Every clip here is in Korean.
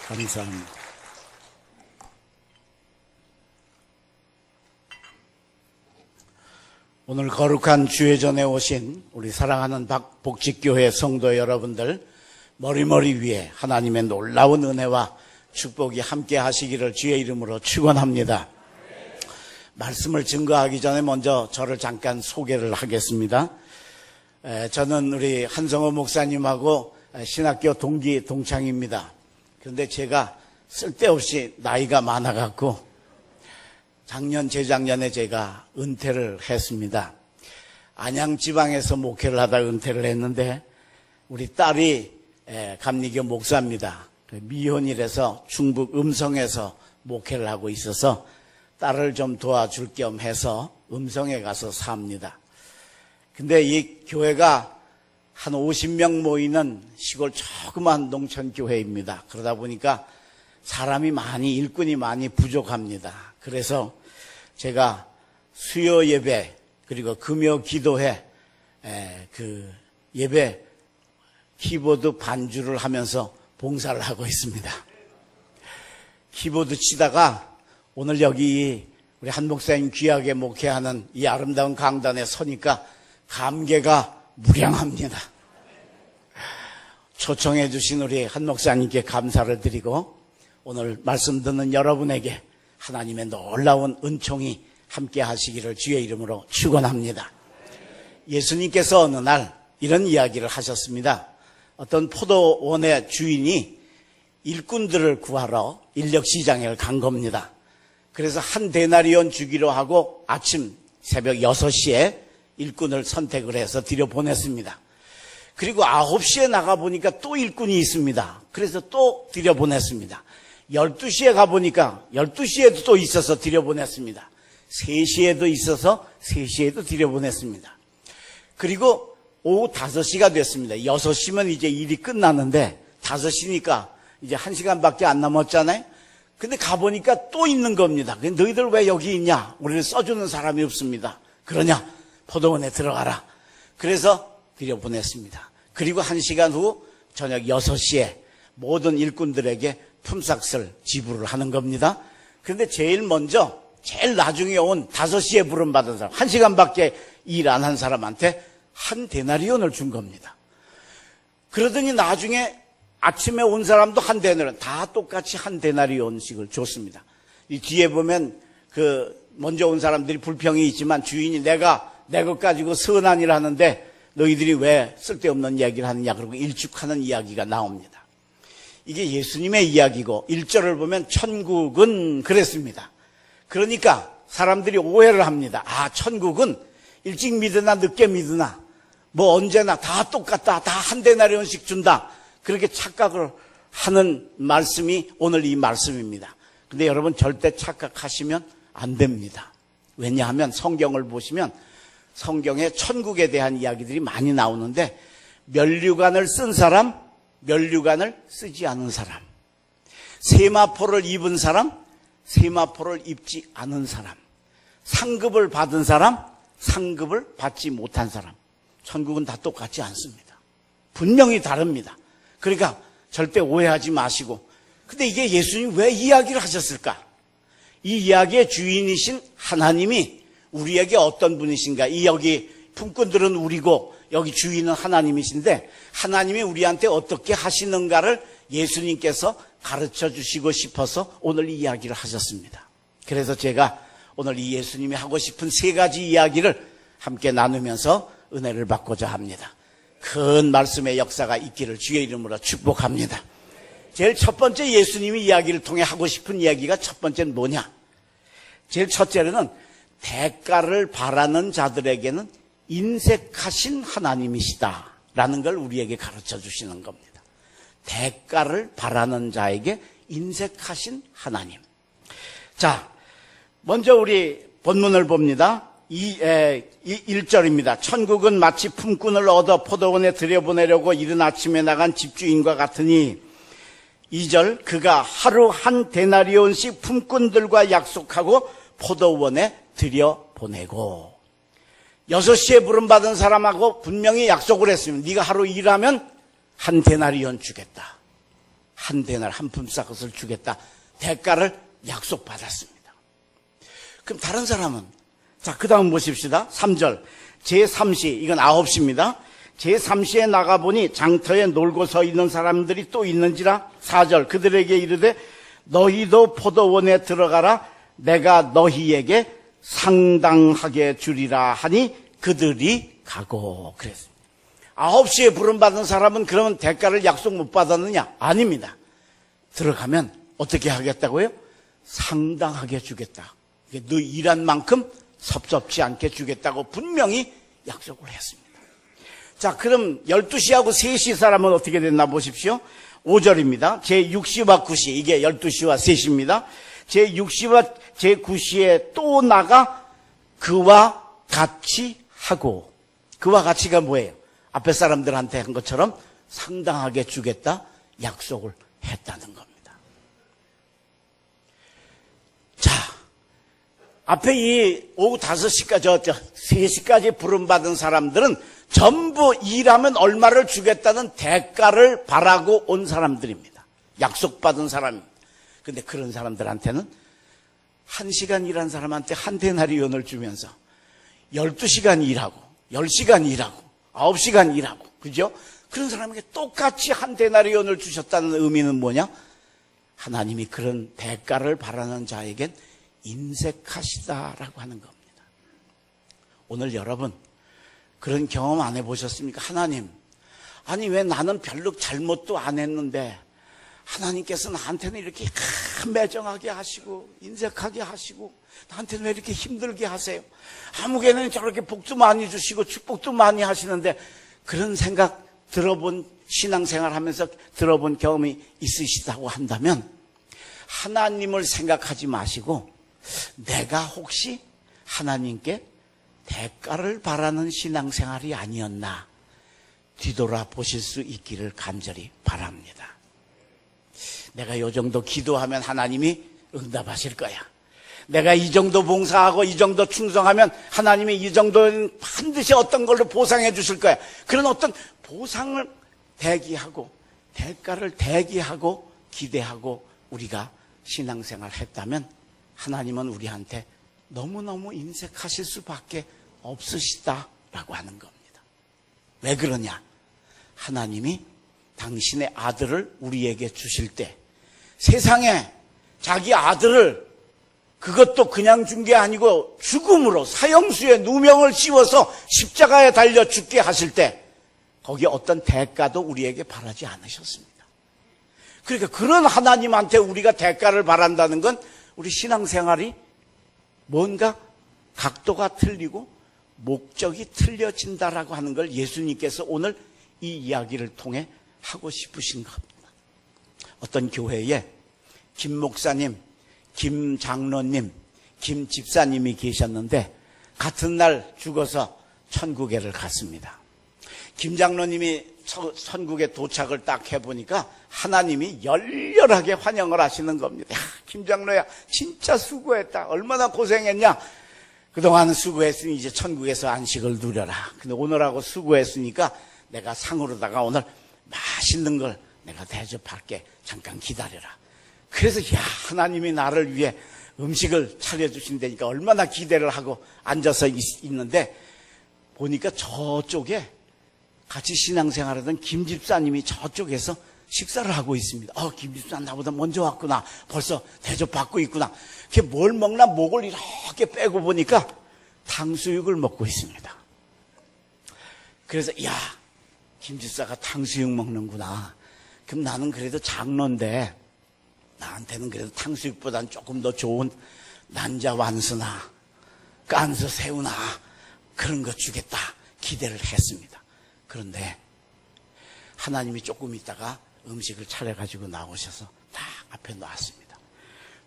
감사합니다. 오늘 거룩한 주회전에 오신 우리 사랑하는 박복직교회 성도 여러분들, 머리머리 위에 하나님의 놀라운 은혜와 축복이 함께 하시기를 주의 이름으로 축원합니다. 말씀을 증거하기 전에 먼저 저를 잠깐 소개를 하겠습니다. 저는 우리 한성호 목사님하고 신학교 동기 동창입니다. 그런데 제가 쓸데없이 나이가 많아갖고 작년 재작년에 제가 은퇴를 했습니다. 안양 지방에서 목회를 하다 은퇴를 했는데 우리 딸이 감리교 목사입니다. 미혼이라서 충북 음성에서 목회를 하고 있어서 딸을 좀 도와줄 겸 해서 음성에 가서 삽니다. 근데 이 교회가 한 50명 모이는 시골 조그만 농촌교회입니다. 그러다 보니까 사람이 많이, 일꾼이 많이 부족합니다. 그래서 제가 수요 예배 그리고 금요 기도회 그 예배 키보드 반주를 하면서 봉사를 하고 있습니다. 키보드 치다가 오늘 여기 우리 한 목사님 귀하게 목회하는 이 아름다운 강단에 서니까 감개가 무량합니다. 초청해 주신 우리 한 목사님께 감사를 드리고 오늘 말씀 듣는 여러분에게 하나님의 놀라운 은총이 함께 하시기를 주의 이름으로 축원합니다. 예수님께서 어느 날 이런 이야기를 하셨습니다. 어떤 포도원의 주인이 일꾼들을 구하러 인력시장에 간 겁니다. 그래서 한 데나리온 주기로 하고 아침 새벽 6시에 일꾼을 선택을 해서 들여보냈습니다. 그리고 9시에 나가보니까 또 일꾼이 있습니다. 그래서 또 들여보냈습니다. 12시에 가보니까 12시에도 또 있어서 들여보냈습니다. 3시에도 있어서 3시에도 들여보냈습니다. 그리고 오후 5시가 됐습니다. 6시면 이제 일이 끝났는데 5시니까 이제 1시간밖에 안 남았잖아요. 근데 가보니까 또 있는 겁니다. 너희들 왜 여기 있냐? 우리를 써주는 사람이 없습니다. 그러냐? 포도원에 들어가라. 그래서 들여보냈습니다. 그리고 1시간 후 저녁 6시에 모든 일꾼들에게 품삯을 지불을 하는 겁니다. 그런데 제일 나중에 온 5시에 부름받은 사람, 1시간밖에 일 안 한 사람한테 한 데나리온을 준 겁니다. 그러더니 나중에 아침에 온 사람도 한 데나리온, 다 똑같이 한 데나리온씩을 줬습니다. 이 뒤에 보면 먼저 온 사람들이 불평이 있지만 주인이 내가 내 것 가지고 선한 일을 하는데 너희들이 왜 쓸데없는 이야기를 하느냐 그러고 일축하는 이야기가 나옵니다. 이게 예수님의 이야기고 1절을 보면 천국은 그랬습니다. 그러니까 사람들이 오해를 합니다. 천국은 일찍 믿으나 늦게 믿으나 뭐 언제나 다 똑같다. 다 한 데나리온씩 준다. 그렇게 착각을 하는 말씀이 오늘 이 말씀입니다. 근데 여러분 절대 착각하시면 안 됩니다. 왜냐하면 성경을 보시면 성경에 천국에 대한 이야기들이 많이 나오는데 면류관을 쓴 사람, 면류관을 쓰지 않은 사람, 세마포를 입은 사람, 세마포를 입지 않은 사람, 상급을 받은 사람, 상급을 받지 못한 사람, 천국은 다 똑같지 않습니다. 분명히 다릅니다. 그러니까 절대 오해하지 마시고. 근데 이게 예수님이 왜 이야기를 하셨을까? 이 이야기의 주인이신 하나님이 우리에게 어떤 분이신가? 여기 품꾼들은 우리고 여기 주인은 하나님이신데 하나님이 우리한테 어떻게 하시는가를 예수님께서 가르쳐 주시고 싶어서 오늘 이 이야기를 하셨습니다. 그래서 제가 오늘 이 예수님이 하고 싶은 3가지 이야기를 함께 나누면서 은혜를 받고자 합니다. 큰 말씀의 역사가 있기를 주의 이름으로 축복합니다. 제일 첫 번째 예수님이 이야기를 통해 하고 싶은 이야기가 첫 번째는 뭐냐? 제일 첫째로는 대가를 바라는 자들에게는 인색하신 하나님이시다라는 걸 우리에게 가르쳐 주시는 겁니다. 대가를 바라는 자에게 인색하신 하나님. 자, 먼저 우리 본문을 봅니다. 1절입니다. 천국은 마치 품꾼을 얻어 포도원에 들여보내려고 이른 아침에 나간 집주인과 같으니 2절 그가 하루 한 데나리온씩 품꾼들과 약속하고 포도원에 들여보내고 6시에 부름받은 사람하고 분명히 약속을 했습니다. 네가 하루 일하면 한 데나리온 주겠다. 한 데날 한 품삯을 주겠다. 대가를 약속받았습니다. 그럼 다른 사람은, 자, 그 다음 보십시다. 3절. 제3시, 이건 9시입니다. 제3시에 나가보니 장터에 놀고 서 있는 사람들이 또 있는지라. 4절. 그들에게 이르되 너희도 포도원에 들어가라. 내가 너희에게 상당하게 주리라 하니 그들이 가고. 그랬습니다. 9시에 부름받은 사람은 그러면 대가를 약속 못 받았느냐? 아닙니다. 들어가면 어떻게 하겠다고요? 상당하게 주겠다. 너 일한 만큼 섭섭지 않게 주겠다고 분명히 약속을 했습니다. 자, 그럼 12시하고 3시 사람은 어떻게 됐나 보십시오. 5절입니다. 제6시와 9시, 이게 12시와 3시입니다. 제6시와 제9시에 또 나가 그와 같이 하고. 그와 같이가 뭐예요? 앞에 사람들한테 한 것처럼 상당하게 주겠다 약속을 했다는 겁니다. 자, 앞에 이 오후 5시까지, 3시까지 부름받은 사람들은 전부 일하면 얼마를 주겠다는 대가를 바라고 온 사람들입니다. 약속받은 사람입니다. 근데 그런 사람들한테는 1시간 일한 사람한테 한 데나리온을 주면서 12시간 일하고 10시간 일하고 9시간 일하고, 그죠? 그런 사람에게 똑같이 한 데나리온을 주셨다는 의미는 뭐냐? 하나님이 그런 대가를 바라는 자에겐 인색하시다라고 하는 겁니다. 오늘 여러분 그런 경험 안 해보셨습니까? 하나님, 아니 왜 나는 별로 잘못도 안 했는데 하나님께서 나한테는 이렇게 매정하게 하시고 인색하게 하시고 나한테는 왜 이렇게 힘들게 하세요? 아무개는 저렇게 복도 많이 주시고 축복도 많이 하시는데, 그런 생각 들어본, 신앙생활 하면서 들어본 경험이 있으시다고 한다면 하나님을 생각하지 마시고 내가 혹시 하나님께 대가를 바라는 신앙생활이 아니었나 뒤돌아보실 수 있기를 간절히 바랍니다. 내가 요 정도 기도하면 하나님이 응답하실 거야. 내가 이 정도 봉사하고 이 정도 충성하면 하나님이 이 정도는 반드시 어떤 걸로 보상해 주실 거야. 그런 어떤 보상을 대기하고 대가를 대기하고 기대하고 우리가 신앙생활 했다면 하나님은 우리한테 너무너무 인색하실 수밖에 없으시다라고 하는 겁니다. 왜 그러냐? 하나님이 당신의 아들을 우리에게 주실 때 세상에 자기 아들을 그것도 그냥 준 게 아니고 죽음으로 사형수에 누명을 씌워서 십자가에 달려 죽게 하실 때 거기에 어떤 대가도 우리에게 바라지 않으셨습니다. 그러니까 그런 하나님한테 우리가 대가를 바란다는 건 우리 신앙생활이 뭔가 각도가 틀리고 목적이 틀려진다라고 하는 걸 예수님께서 오늘 이 이야기를 통해 하고 싶으신 겁니다. 어떤 교회에 김 목사님, 김 장로님, 김 집사님이 계셨는데 같은 날 죽어서 천국에를 갔습니다. 김 장로님이 천국에 도착을 딱 해보니까 하나님이 열렬하게 환영을 하시는 겁니다. 야, 김 장로야 진짜 수고했다. 얼마나 고생했냐. 그동안 수고했으니 이제 천국에서 안식을 누려라. 근데 오늘하고 수고했으니까 내가 상으로다가 오늘 맛있는 걸 내가 대접할게. 잠깐 기다려라. 그래서 야, 하나님이 나를 위해 음식을 차려주신다니까 얼마나 기대를 하고 앉아서 있는데 보니까 저쪽에 같이 신앙생활하던 김 집사님이 저쪽에서 식사를 하고 있습니다. 김 집사 나보다 먼저 왔구나. 벌써 대접받고 있구나. 그게 뭘 먹나 목을 이렇게 빼고 보니까 탕수육을 먹고 있습니다. 그래서 야, 김 집사가 탕수육 먹는구나. 그럼 나는 그래도 장로인데 나한테는 그래도 탕수육보다는 조금 더 좋은 난자 완수나 깐수 새우나 그런 거 주겠다 기대를 했습니다. 그런데 하나님이 조금 있다가 음식을 차려가지고 나오셔서 딱 앞에 놨습니다.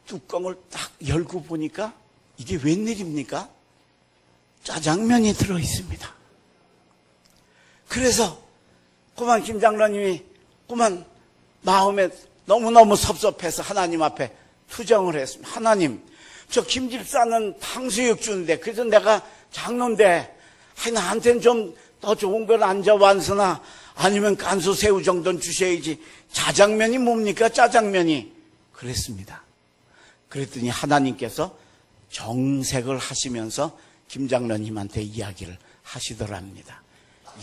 뚜껑을 딱 열고 보니까 이게 웬일입니까? 짜장면이 들어있습니다. 그래서 그만 김 장로님이 그만 마음에 너무너무 섭섭해서 하나님 앞에 투정을 했습니다. 하나님, 저 김 집사는 탕수육 주는데 그래서 내가 장로인데 나한테는 좀 더 좋은 걸 앉아 완서나 아니면 간수 새우 정도는 주셔야지. 자장면이 뭡니까? 짜장면이. 그랬습니다. 그랬더니 하나님께서 정색을 하시면서 김장로님한테 이야기를 하시더랍니다.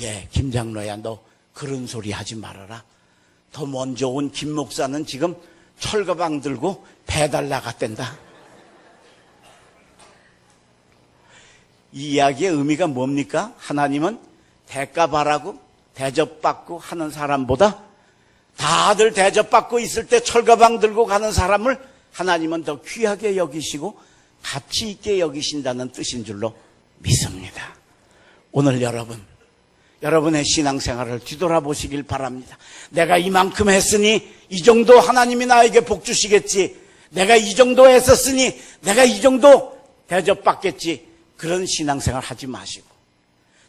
예, 김장로야, 너 그런 소리 하지 말아라. 더 먼저 온 김 목사는 지금 철가방 들고 배달 나갔댄다. 이 이야기의 의미가 뭡니까? 하나님은 대가 바라고 대접받고 하는 사람보다 다들 대접받고 있을 때 철가방 들고 가는 사람을 하나님은 더 귀하게 여기시고 가치 있게 여기신다는 뜻인 줄로 믿습니다. 오늘 여러분의 신앙생활을 뒤돌아보시길 바랍니다. 내가 이만큼 했으니 이 정도 하나님이 나에게 복 주시겠지. 내가 이 정도 했었으니 내가 이 정도 대접받겠지. 그런 신앙생활 하지 마시고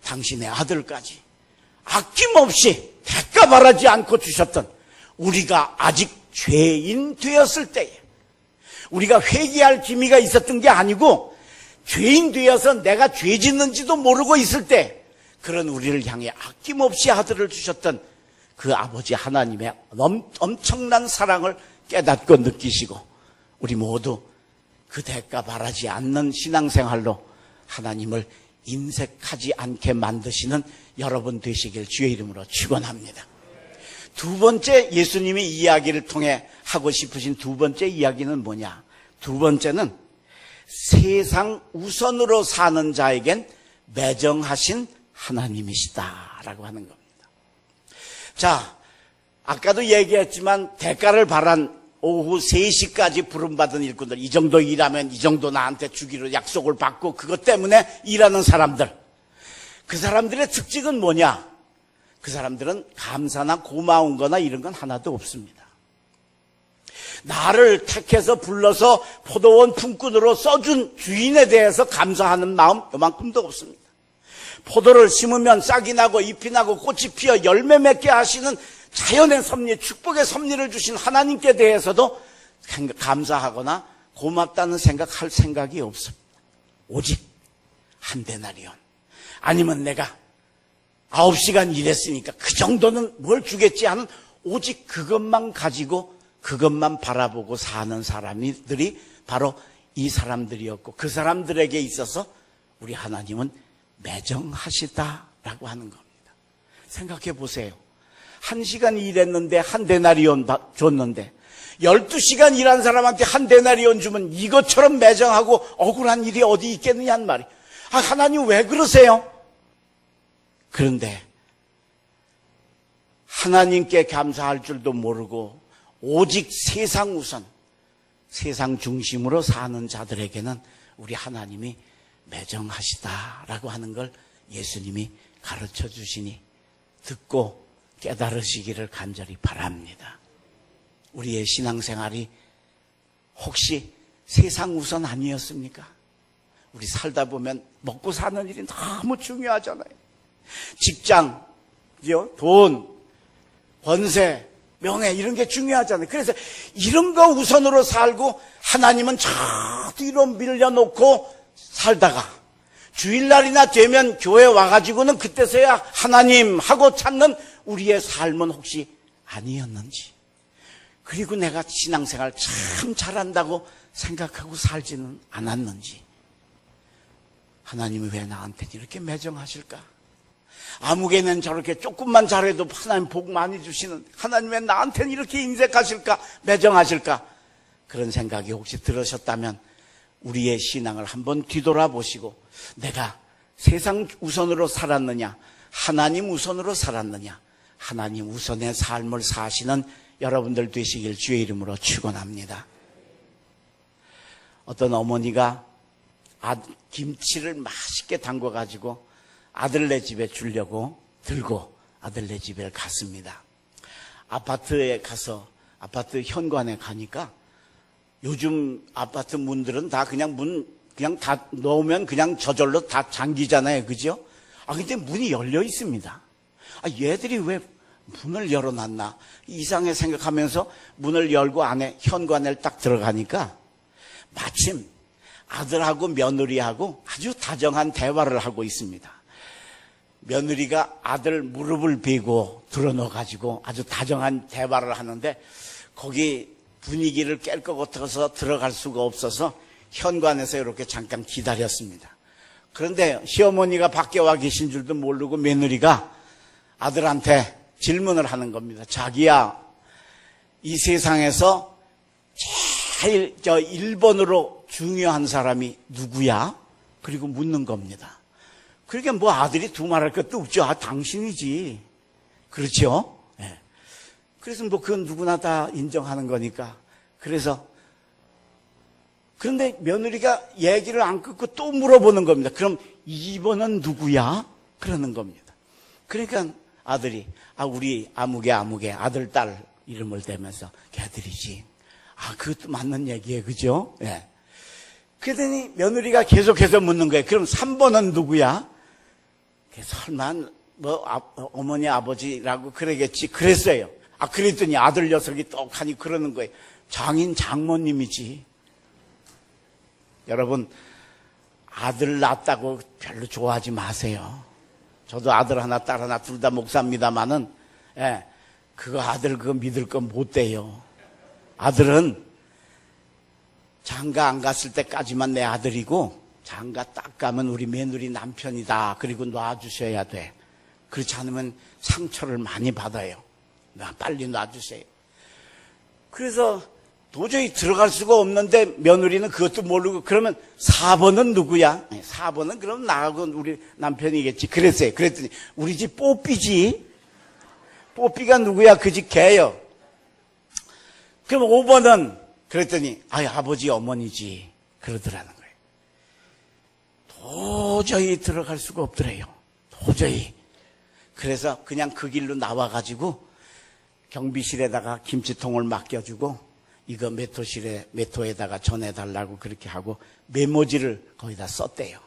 당신의 아들까지 아낌없이 대가 바라지 않고 주셨던, 우리가 아직 죄인 되었을 때에 우리가 회개할 기미가 있었던 게 아니고 죄인 되어서 내가 죄 짓는지도 모르고 있을 때 그런 우리를 향해 아낌없이 아들을 주셨던 그 아버지 하나님의 엄청난 사랑을 깨닫고 느끼시고 우리 모두 그 대가 바라지 않는 신앙생활로 하나님을 인색하지 않게 만드시는 여러분 되시길 주의 이름으로 축원합니다. 두 번째 예수님이 이야기를 통해 하고 싶으신 두 번째 이야기는 뭐냐? 두 번째는 세상 우선으로 사는 자에겐 매정하신 하나님이시다라고 하는 겁니다. 자, 아까도 얘기했지만 대가를 바란 오후 3시까지 부름받은 일꾼들, 이 정도 일하면 이 정도 나한테 주기로 약속을 받고 그것 때문에 일하는 사람들, 그 사람들의 특징은 뭐냐? 그 사람들은 감사나 고마운 거나 이런 건 하나도 없습니다. 나를 택해서 불러서 포도원 품꾼으로 써준 주인에 대해서 감사하는 마음 요만큼도 없습니다. 포도를 심으면 싹이 나고 잎이 나고 꽃이 피어 열매 맺게 하시는 자연의 섭리, 축복의 섭리를 주신 하나님께 대해서도 감사하거나 고맙다는 생각할 생각이 없습니다. 오직 한 데나리온, 아니면 내가 9시간 일했으니까 그 정도는 뭘 주겠지 하는 오직 그것만 가지고 그것만 바라보고 사는 사람들이 바로 이 사람들이었고, 그 사람들에게 있어서 우리 하나님은 매정하시다라고 하는 겁니다. 생각해 보세요. 1시간 일했는데 한 데나리온 줬는데 12시간 일한 사람한테 한 데나리온 주면 이것처럼 매정하고 억울한 일이 어디 있겠느냐는 말이. 하나님 왜 그러세요? 그런데 하나님께 감사할 줄도 모르고 오직 세상 우선, 세상 중심으로 사는 자들에게는 우리 하나님이 매정하시다라고 하는 걸 예수님이 가르쳐 주시니 듣고 깨달으시기를 간절히 바랍니다. 우리의 신앙생활이 혹시 세상 우선 아니었습니까? 우리 살다 보면 먹고 사는 일이 너무 중요하잖아요. 직장, 돈, 권세, 명예 이런 게 중요하잖아요. 그래서 이런 거 우선으로 살고 하나님은 저 뒤로 밀려놓고 살다가 주일날이나 되면 교회 와가지고는 그때서야 하나님 하고 찾는 우리의 삶은 혹시 아니었는지, 그리고 내가 신앙생활 참 잘한다고 생각하고 살지는 않았는지, 하나님이 왜 나한테 이렇게 매정하실까? 아무개는 저렇게 조금만 잘해도 하나님 복 많이 주시는 하나님 왜 나한테는 이렇게 인색하실까? 매정하실까? 그런 생각이 혹시 들으셨다면 우리의 신앙을 한번 뒤돌아보시고, 내가 세상 우선으로 살았느냐, 하나님 우선으로 살았느냐, 하나님 우선의 삶을 사시는 여러분들 되시길 주의 이름으로 축원합니다. 어떤 어머니가 김치를 맛있게 담궈가지고 아들네 집에 주려고 들고 아들네 집에 갔습니다. 아파트에 가서 아파트 현관에 가니까 요즘 아파트 문들은 다 그냥 그냥 다 넣으면 그냥 저절로 다 잠기잖아요. 그죠? 근데 문이 열려 있습니다. 얘들이 왜 문을 열어놨나 이상하게 생각하면서 문을 열고 안에 현관에 딱 들어가니까 마침 아들하고 며느리하고 아주 다정한 대화를 하고 있습니다. 며느리가 아들 무릎을 베고 들어넣어가지고 아주 다정한 대화를 하는데 거기 분위기를 깰 것 같아서 들어갈 수가 없어서 현관에서 이렇게 잠깐 기다렸습니다. 그런데 시어머니가 밖에 와 계신 줄도 모르고 며느리가 아들한테 질문을 하는 겁니다. 자기야, 이 세상에서 제일 1번으로 중요한 사람이 누구야? 그리고 묻는 겁니다. 그러니까 뭐 아들이 두말할 것도 없죠. 아, 당신이지. 그렇죠? 네. 그래서 뭐 그건 누구나 다 인정하는 거니까. 그런데 며느리가 얘기를 안 끊고 또 물어보는 겁니다. 그럼 2번은 누구야? 그러는 겁니다. 그러니까 아들이 우리 아무개 아들 딸 이름을 대면서 걔들이지. 그것도 맞는 얘기예요. 그죠? 예. 그러더니 며느리가 계속해서 묻는 거예요. 그럼 3번은 누구야? 설마 뭐 어머니 아버지라고 그러겠지. 그랬어요. 그랬더니 아들 녀석이 떡하니 그러는 거예요. 장인 장모님이지. 여러분, 아들 낳았다고 별로 좋아하지 마세요. 저도 아들 하나 딸 하나 둘 다 목사입니다마는 그거 아들 그거 믿을 건 못 돼요. 아들은 장가 안 갔을 때까지만 내 아들이고 장가 딱 가면 우리 며느리 남편이다. 그리고 놔주셔야 돼. 그렇지 않으면 상처를 많이 받아요. 빨리 놔주세요. 그래서 도저히 들어갈 수가 없는데 며느리는 그것도 모르고 그러면 4번은 누구야? 4번은 그럼 나하고 우리 남편이겠지. 그랬어요. 그랬더니 우리 집 뽀삐지. 뽀삐가 누구야? 그 집 개요. 그럼 5번은 그랬더니 아버지 어머니지. 그러더라는 거예요. 도저히 들어갈 수가 없더래요. 도저히. 그래서 그냥 그 길로 나와가지고 경비실에다가 김치통을 맡겨주고 이거 메토에다가 전해달라고 그렇게 하고 메모지를 거기다 썼대요.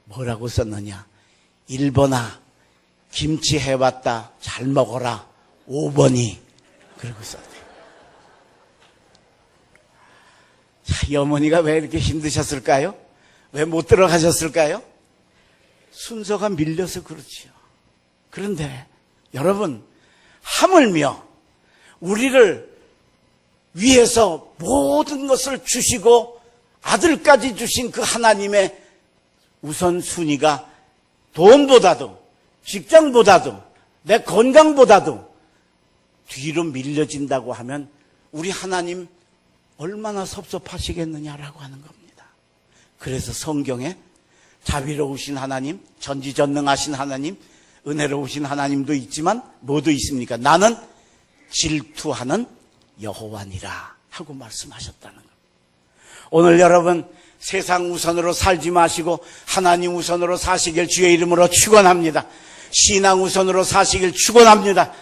뭐라고 썼느냐? 1번아, 김치 해왔다. 잘 먹어라. 5번이. 그러고 썼대요. 자, 이 어머니가 왜 이렇게 힘드셨을까요? 왜 못 들어가셨을까요? 순서가 밀려서 그렇지요. 그런데 여러분, 하물며 우리를 위해서 모든 것을 주시고 아들까지 주신 그 하나님의 우선순위가 돈보다도 직장보다도 내 건강보다도 뒤로 밀려진다고 하면 우리 하나님 얼마나 섭섭하시겠느냐라고 하는 겁니다. 그래서 성경에 자비로우신 하나님, 전지전능하신 하나님, 은혜로우신 하나님도 있지만 뭐도 있습니까? 나는 질투하는 여호와니라 하고 말씀하셨다는 겁니다. 오늘 여러분 세상 우선으로 살지 마시고 하나님 우선으로 사시길 주의 이름으로 축원합니다. 신앙 우선으로 사시길 축원합니다.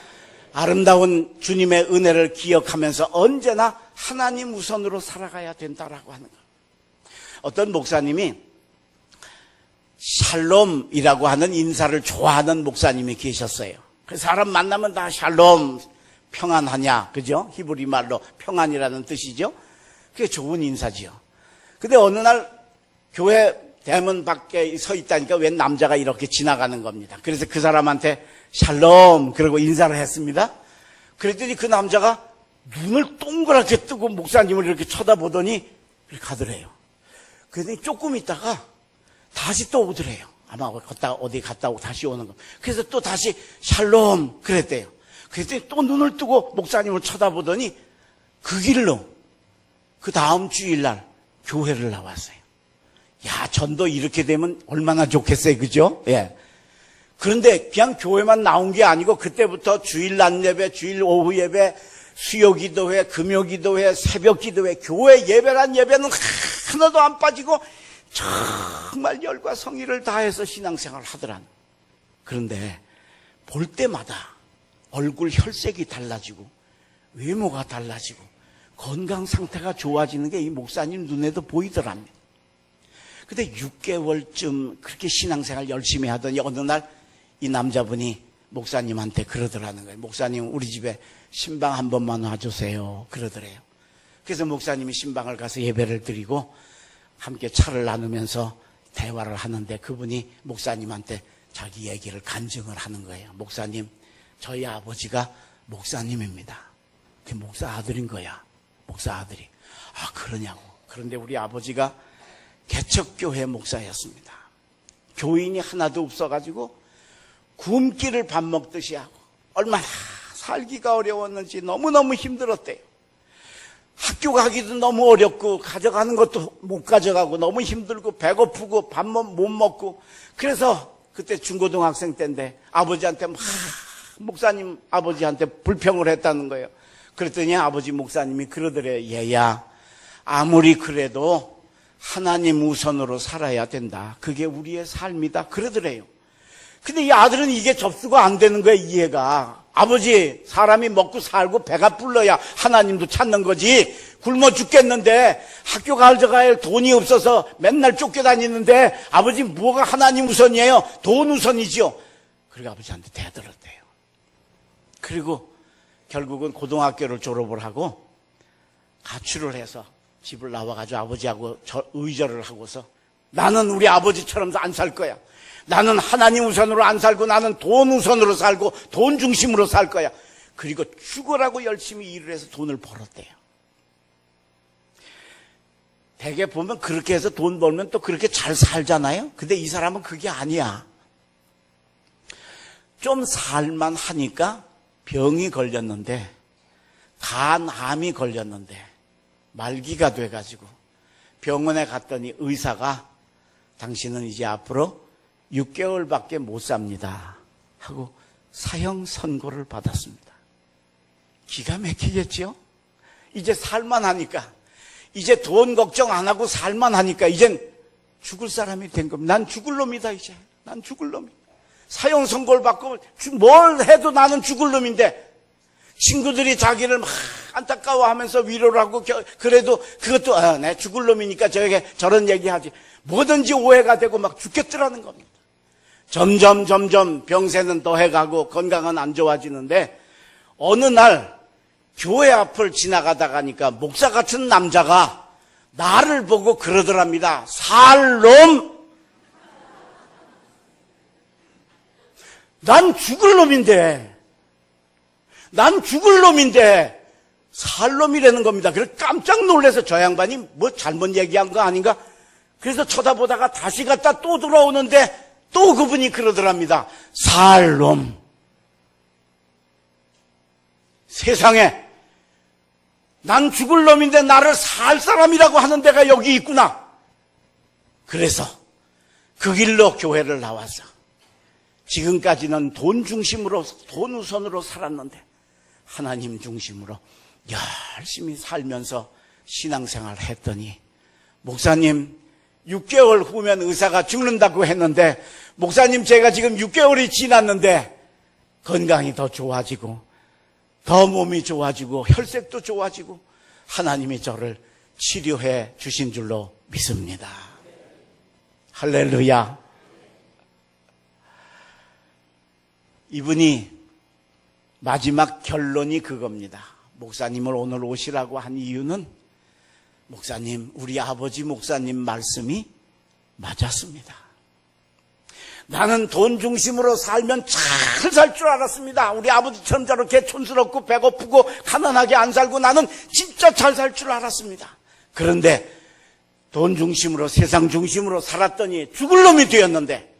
아름다운 주님의 은혜를 기억하면서 언제나 하나님 우선으로 살아가야 된다라고 하는 겁니다. 어떤 목사님이 샬롬이라고 하는 인사를 좋아하는 목사님이 계셨어요. 그 사람 만나면 다 샬롬, 평안하냐, 그죠? 히브리 말로 평안이라는 뜻이죠. 그게 좋은 인사지요. 근데 어느 날 교회 대문 밖에 서 있다니까 웬 남자가 이렇게 지나가는 겁니다. 그래서 그 사람한테 샬롬 그러고 인사를 했습니다. 그랬더니 그 남자가 눈을 동그랗게 뜨고 목사님을 이렇게 쳐다보더니 가더래요. 그랬더니 조금 있다가 다시 또 오더래요. 아마 어디 갔다 오고 다시 오는 거. 그래서 또 다시 샬롬 그랬대요. 그랬더니 또 눈을 뜨고 목사님을 쳐다보더니 그 길로 그 다음 주일날 교회를 나왔어요. 야, 전도 이렇게 되면 얼마나 좋겠어요. 그죠? 예. 그런데 그냥 교회만 나온 게 아니고 그때부터 주일 낮 예배, 주일 오후 예배, 수요 기도회, 금요 기도회, 새벽 기도회, 교회 예배란 예배는 하나도 안 빠지고 정말 열과 성의를 다해서 신앙생활을 하더란. 그런데 볼 때마다 얼굴 혈색이 달라지고 외모가 달라지고 건강 상태가 좋아지는 게 이 목사님 눈에도 보이더랍니다. 근데 6개월쯤 그렇게 신앙생활 열심히 하더니 어느 날 이 남자분이 목사님한테 그러더라는 거예요. 목사님 우리 집에 신방 한 번만 와주세요. 그러더래요. 그래서 목사님이 신방을 가서 예배를 드리고 함께 차를 나누면서 대화를 하는데 그분이 목사님한테 자기 얘기를 간증을 하는 거예요. 목사님, 저희 아버지가 목사님입니다. 그 목사 아들인 거야. 목사 아들이. 아, 그러냐고. 그런데 우리 아버지가 개척교회 목사였습니다. 교인이 하나도 없어가지고 굶기를 밥 먹듯이 하고 얼마나 살기가 어려웠는지 너무너무 힘들었대요. 학교 가기도 너무 어렵고 가져가는 것도 못 가져가고 너무 힘들고 배고프고 밥 못 먹고. 그래서 그때 중고등학생 때인데 아버지한테 막 목사님 아버지한테 불평을 했다는 거예요. 그랬더니 아버지 목사님이 그러더래요. 얘야, 아무리 그래도 하나님 우선으로 살아야 된다. 그게 우리의 삶이다. 그러더래요. 근데 이 아들은 이게 접수가 안 되는 거예요. 이해가. 아버지, 사람이 먹고 살고 배가 불러야 하나님도 찾는 거지. 굶어 죽겠는데 학교 가져갈 돈이 없어서 맨날 쫓겨다니는데 아버지 뭐가 하나님 우선이에요? 돈 우선이죠. 그리고 아버지한테 대들었대요. 그리고 결국은 고등학교를 졸업을 하고 가출을 해서 집을 나와가지고 아버지하고 의절을 하고서 나는 우리 아버지처럼 안 살 거야. 나는 하나님 우선으로 안 살고 나는 돈 우선으로 살고 돈 중심으로 살 거야. 그리고 죽으라고 열심히 일을 해서 돈을 벌었대요. 대개 보면 그렇게 해서 돈 벌면 또 그렇게 잘 살잖아요. 근데 이 사람은 그게 아니야. 좀 살만 하니까 병이 걸렸는데, 간암이 걸렸는데 말기가 돼가지고 병원에 갔더니 의사가 당신은 이제 앞으로 6개월밖에 못 삽니다 하고 사형 선고를 받았습니다. 기가 막히겠죠? 이제 살만하니까, 이제 돈 걱정 안 하고 살만하니까 이젠 죽을 사람이 된 겁니다. 난 죽을 놈이다. 이제 난 죽을 놈이다. 사형 선고를 받고 뭘 해도 나는 죽을 놈인데 친구들이 자기를 막 안타까워하면서 위로를 하고 그래도 그것도 내 죽을 놈이니까 저런 얘기하지. 뭐든지 오해가 되고 막 죽겠더라는 겁니다. 점점 병세는 더해가고 건강은 안 좋아지는데 어느 날 교회 앞을 지나가다가니까 목사 같은 남자가 나를 보고 그러더랍니다. 살 놈! 난 죽을 놈인데 살 놈이라는 겁니다. 그래서 깜짝 놀라서 저 양반이 뭐 잘못 얘기한 거 아닌가? 그래서 쳐다보다가 다시 갔다 또 돌아오는데 또 그분이 그러더랍니다. 살 놈. 세상에 난 죽을 놈인데 나를 살 사람이라고 하는 데가 여기 있구나. 그래서 그 길로 교회를 나와서 지금까지는 돈 중심으로, 돈 우선으로 살았는데 하나님 중심으로 열심히 살면서 신앙생활 했더니 목사님 6개월 후면 의사가 죽는다고 했는데 목사님 제가 지금 6개월이 지났는데 건강이 더 좋아지고 더 몸이 좋아지고 혈색도 좋아지고 하나님이 저를 치료해 주신 줄로 믿습니다. 할렐루야. 이분이 마지막 결론이 그겁니다. 목사님을 오늘 오시라고 한 이유는 목사님, 우리 아버지 목사님 말씀이 맞았습니다. 나는 돈 중심으로 살면 잘 살 줄 알았습니다. 우리 아버지처럼 저렇게 촌스럽고 배고프고 가난하게 안 살고 나는 진짜 잘 살 줄 알았습니다. 그런데 돈 중심으로 세상 중심으로 살았더니 죽을 놈이 되었는데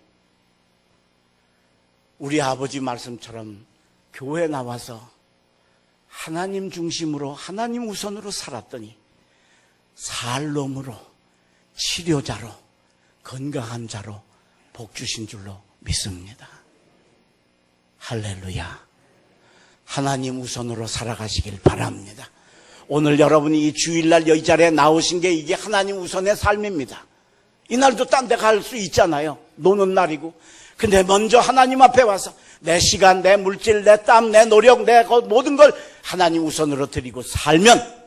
우리 아버지 말씀처럼 교회 나와서 하나님 중심으로 하나님 우선으로 살았더니 살 놈으로 치료자로 건강한 자로 복 주신 줄로 믿습니다. 할렐루야. 하나님 우선으로 살아가시길 바랍니다. 오늘 여러분이 이 주일날 이 자리에 나오신 게 이게 하나님 우선의 삶입니다. 이날도 딴 데 갈 수 있잖아요. 노는 날이고. 근데 먼저 하나님 앞에 와서 내 시간, 내 물질, 내 땀, 내 노력, 내 모든 걸 하나님 우선으로 드리고 살면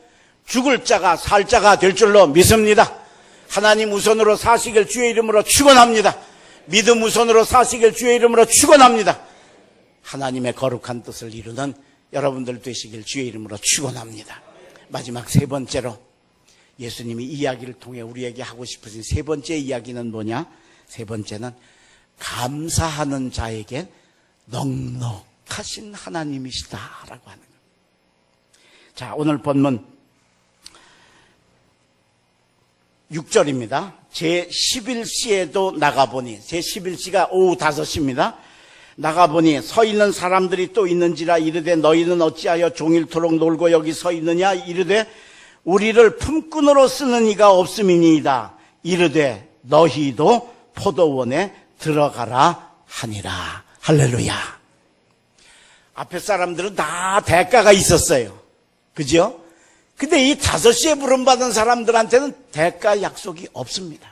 죽을 자가 살 자가 될 줄로 믿습니다. 하나님 우선으로 사시길 주의 이름으로 축원합니다. 믿음 우선으로 사시길 주의 이름으로 축원합니다. 하나님의 거룩한 뜻을 이루는 여러분들 되시길 주의 이름으로 축원합니다. 마지막 세 번째로 예수님이 이야기를 통해 우리에게 하고 싶으신 세 번째 이야기는 뭐냐? 세 번째는 감사하는 자에게 넉넉하신 하나님이시다라고 하는 거예요. 자, 오늘 본문 6절입니다. 제11시에도 나가보니, 제11시가 오후 5시입니다. 나가보니 서 있는 사람들이 또 있는지라 이르되 너희는 어찌하여 종일토록 놀고 여기 서 있느냐 이르되 우리를 품꾼으로 쓰는 이가 없음이니이다. 이르되 너희도 포도원에 들어가라 하니라. 할렐루야. 앞에 사람들은 다 대가가 있었어요. 그죠? 근데 이 5시에 부름받은 사람들한테는 대가 약속이 없습니다.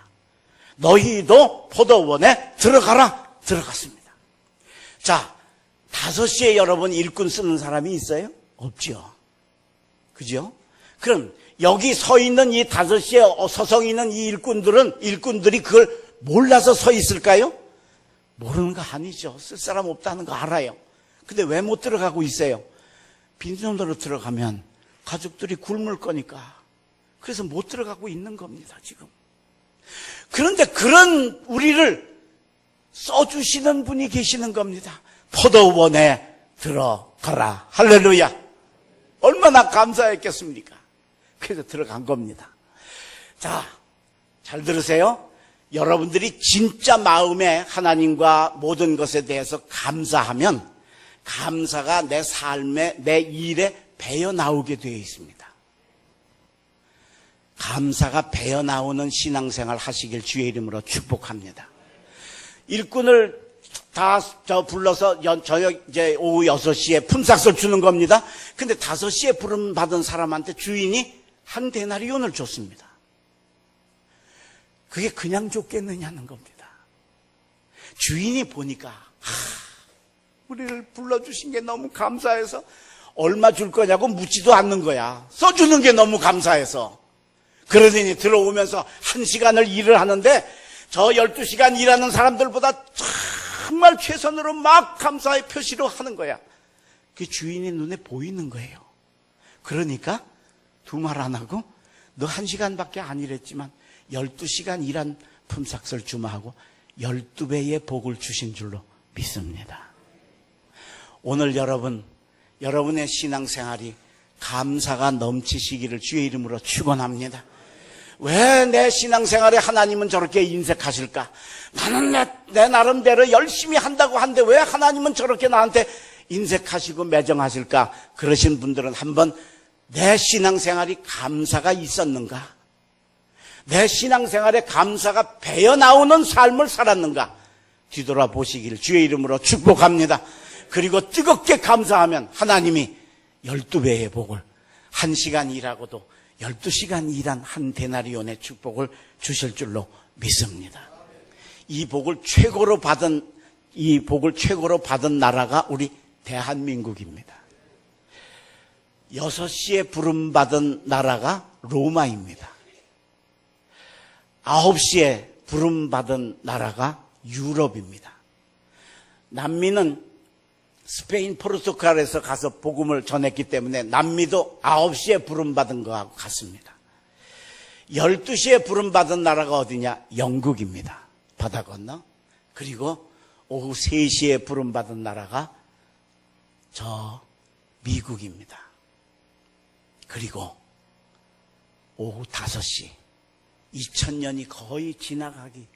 너희도 포도원에 들어가라. 들어갔습니다. 자, 5시에 여러분 일꾼 쓰는 사람이 있어요? 없죠. 그죠? 그럼 여기 서 있는 이 5시에 서성 있는 이 일꾼들이 그걸 몰라서 서 있을까요? 모르는 거 아니죠. 쓸 사람 없다는 거 알아요. 근데 왜 못 들어가고 있어요? 빈손으로 들어가면 가족들이 굶을 거니까. 그래서 못 들어가고 있는 겁니다, 지금. 그런데 그런 우리를 써주시는 분이 계시는 겁니다. 포도원에 들어가라. 할렐루야. 얼마나 감사했겠습니까? 그래서 들어간 겁니다. 자, 잘 들으세요. 여러분들이 진짜 마음에 하나님과 모든 것에 대해서 감사하면 감사가 내 삶에, 내 일에 배어 나오게 되어 있습니다. 감사가 배어 나오는 신앙생활 하시길 주의 이름으로 축복합니다. 일꾼을 다 불러서 저녁 이제 오후 6시에 품삯을 주는 겁니다. 근데 5시에 부름 받은 사람한테 주인이 한 데나리온을 줬습니다. 그게 그냥 줬겠느냐는 겁니다. 주인이 보니까 우리를 불러주신 게 너무 감사해서 얼마 줄 거냐고 묻지도 않는 거야. 써주는 게 너무 감사해서. 그러더니 들어오면서 1시간을 일을 하는데 저 12시간 일하는 사람들보다 정말 최선으로 막 감사의 표시로 하는 거야. 그게 주인의 눈에 보이는 거예요. 그러니까 두 말 안 하고 너 1시간밖에 안 일했지만 12시간 일한 품삯을 주마 하고 12배의 복을 주신 줄로 믿습니다. 오늘 여러분의 신앙생활이 감사가 넘치시기를 주의 이름으로 축원합니다. 왜 내 신앙생활에 하나님은 저렇게 인색하실까? 나는 내 나름대로 열심히 한다고 하는데 왜 하나님은 저렇게 나한테 인색하시고 매정하실까? 그러신 분들은 한번 내 신앙생활이 감사가 있었는가? 내 신앙생활에 감사가 배어나오는 삶을 살았는가? 뒤돌아보시길 주의 이름으로 축복합니다. 그리고 뜨겁게 감사하면 하나님이 12배의 복을 1시간 일하고도 12시간 일한 한 데나리온의 축복을 주실 줄로 믿습니다. 이 복을 최고로 받은 나라가 우리 대한민국입니다. 6시에 부름받은 나라가 로마입니다. 9시에 부름받은 나라가 유럽입니다. 남미는 스페인, 포르투갈에서 가서 복음을 전했기 때문에 남미도 9시에 부름받은 거하고 같습니다. 12시에 부름받은 나라가 어디냐? 영국입니다. 바다 건너. 그리고 오후 3시에 부름받은 나라가 저 미국입니다. 그리고 오후 5시, 2000년이 거의 지나가기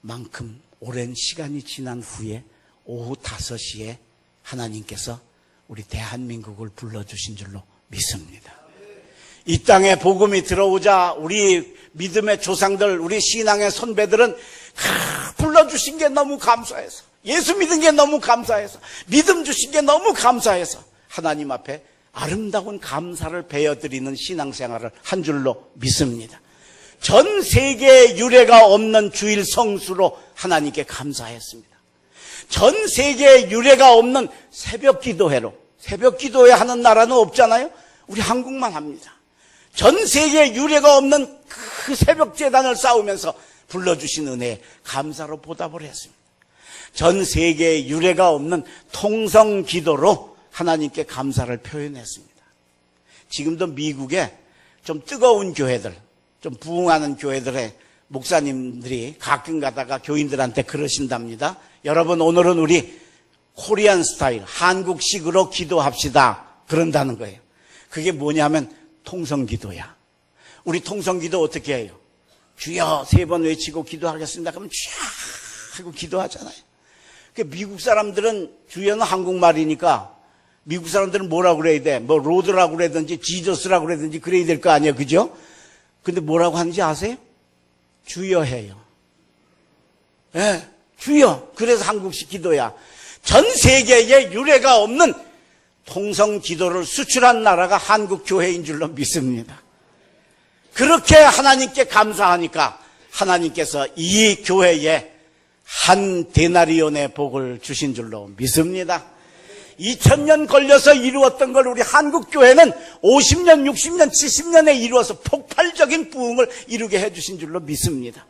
만큼 오랜 시간이 지난 후에 오후 5시에 하나님께서 우리 대한민국을 불러주신 줄로 믿습니다. 이 땅에 복음이 들어오자 우리 믿음의 조상들, 우리 신앙의 선배들은 불러주신 게 너무 감사해서, 예수 믿은 게 너무 감사해서, 믿음 주신 게 너무 감사해서 하나님 앞에 아름다운 감사를 베어드리는 신앙생활을 한 줄로 믿습니다. 전 세계에 유례가 없는 주일 성수로 하나님께 감사했습니다. 전 세계에 유례가 없는 새벽 기도회로, 새벽 기도회 하는 나라는 없잖아요. 우리 한국만 합니다. 전 세계에 유례가 없는 그 새벽 제단을 쌓으면서 불러주신 은혜에 감사로 보답을 했습니다. 전 세계에 유례가 없는 통성 기도로 하나님께 감사를 표현했습니다. 지금도 미국에 좀 뜨거운 교회들, 좀 부흥하는 교회들에 목사님들이 가끔 가다가 교인들한테 그러신답니다. 여러분, 오늘은 우리 코리안 스타일, 한국식으로 기도합시다. 그런다는 거예요. 그게 뭐냐면 통성기도야. 우리 통성기도 어떻게 해요? 주여 3번 외치고 기도하겠습니다. 그러면 주여 하고 기도하잖아요. 미국 사람들은 주여는 한국말이니까 미국 사람들은 뭐라고 그래야 돼? 뭐 로드라고 그래든지 지저스라고 그래든지 그래야 될 거 아니에요. 그죠? 근데 뭐라고 하는지 아세요? 주여 해요. 예, 주여. 그래서 한국식 기도야. 전 세계에 유례가 없는 통성 기도를 수출한 나라가 한국 교회인 줄로 믿습니다. 그렇게 하나님께 감사하니까 하나님께서 이 교회에 한 데나리온의 복을 주신 줄로 믿습니다. 2000년 걸려서 이루었던 걸 우리 한국 교회는 50년, 60년, 70년에 이루어서 폭발적인 부흥을 이루게 해주신 줄로 믿습니다.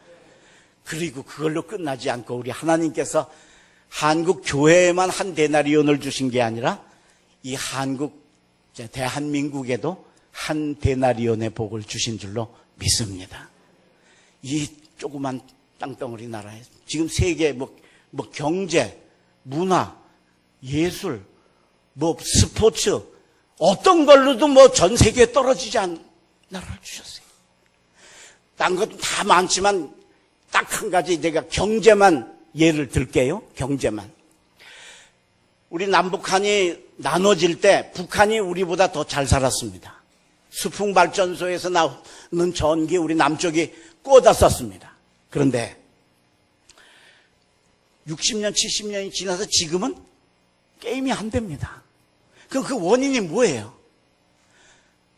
그리고 그걸로 끝나지 않고 우리 하나님께서 한국 교회에만 한 데나리온을 주신 게 아니라 이 한국, 대한민국에도 한 데나리온의 복을 주신 줄로 믿습니다. 이 조그만 땅덩어리 나라에 지금 세계 뭐 경제, 문화, 예술, 스포츠 어떤 걸로도 전 세계에 떨어지지 않는 나라를 주셨어요. 딴 것도 다 많지만 딱 한 가지 내가 경제만 예를 들게요. 경제만. 우리 남북한이 나눠질 때 북한이 우리보다 더 잘 살았습니다. 수풍발전소에서 나오는 전기 우리 남쪽이 꽂아 썼습니다. 그런데 60년, 70년이 지나서 지금은 게임이 안 됩니다. 그럼 그 원인이 뭐예요?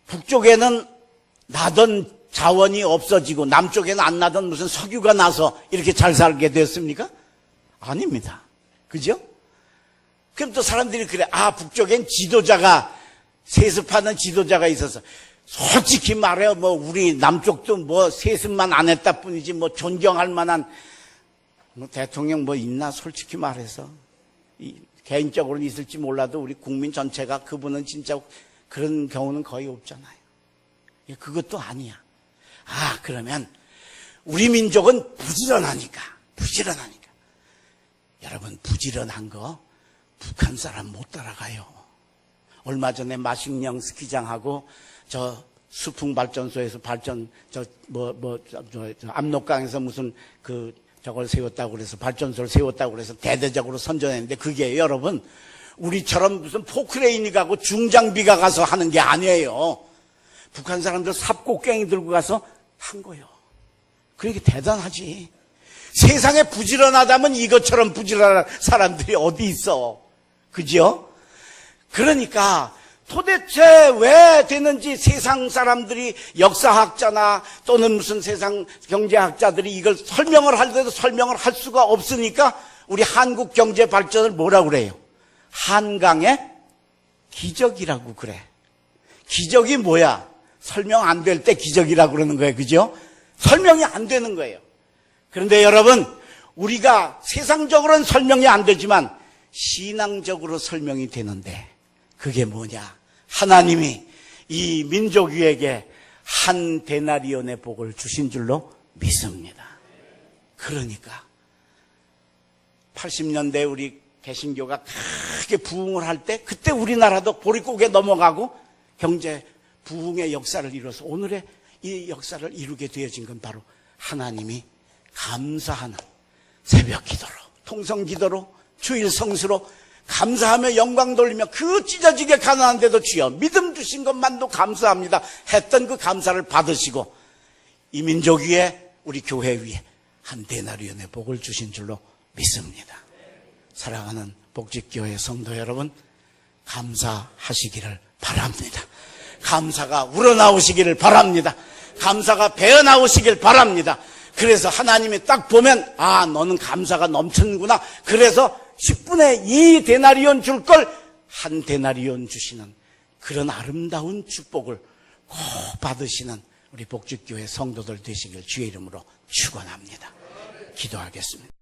북쪽에는 나던 자원이 없어지고 남쪽에는 안 나던 무슨 석유가 나서 이렇게 잘 살게 됐습니까? 아닙니다. 그죠? 그럼 또 사람들이 그래. 북쪽엔 지도자가, 세습하는 지도자가 있어서. 솔직히 말해요. 우리 남쪽도 세습만 안 했다 뿐이지 존경할 만한 대통령 있나? 솔직히 말해서. 개인적으로는 있을지 몰라도 우리 국민 전체가 그분은 진짜 그런 경우는 거의 없잖아요. 그것도 아니야. 그러면 우리 민족은 부지런하니까. 여러분, 부지런한 거 북한 사람 못 따라가요. 얼마 전에 마식령 스키장하고 저 수풍발전소에서 압록강에서 무슨 저걸 세웠다고 그래서 발전소를 세웠다고 그래서 대대적으로 선전했는데 그게 여러분 우리처럼 무슨 포크레인이 가고 중장비가 가서 하는 게 아니에요. 북한 사람들 삽곡갱이 들고 가서 한 거예요. 그러니까 대단하지. 세상에 부지런하다면 이것처럼 부지런한 사람들이 어디 있어. 그죠? 그러니까 도대체 왜 되는지 세상 사람들이 역사학자나 또는 무슨 세상 경제학자들이 이걸 설명을 할 때도 설명을 할 수가 없으니까 우리 한국 경제 발전을 뭐라고 그래요? 한강의 기적이라고 그래. 기적이 뭐야? 설명 안 될 때 기적이라고 그러는 거예요. 그죠? 설명이 안 되는 거예요. 그런데 여러분, 우리가 세상적으로는 설명이 안 되지만 신앙적으로 설명이 되는데 그게 뭐냐? 하나님이 이 민족 위에게 한 데나리온의 복을 주신 줄로 믿습니다. 그러니까 80년대 우리 개신교가 크게 부흥을 할 때 그때 우리나라도 보릿고개 넘어가고 경제 부흥의 역사를 이뤄서 오늘의 이 역사를 이루게 되어진 건 바로 하나님이 감사하는 새벽 기도로, 통성 기도로, 주일 성수로 감사하며 영광 돌리며 그 찢어지게 가난한데도 주여 믿음 주신 것만도 감사합니다 했던 그 감사를 받으시고 이 민족 위에 우리 교회 위에 한 데나리온의 복을 주신 줄로 믿습니다. 사랑하는 복직교회 성도 여러분, 감사하시기를 바랍니다. 감사가 우러나오시기를 바랍니다. 감사가 배어나오시길 바랍니다. 그래서 하나님이 딱 보면 너는 감사가 넘치는구나. 그래서 10분의 2 데나리온 줄 걸 한 데나리온 주시는 그런 아름다운 축복을 꼭 받으시는 우리 복직교회 성도들 되시길 주의 이름으로 축원합니다. 기도하겠습니다.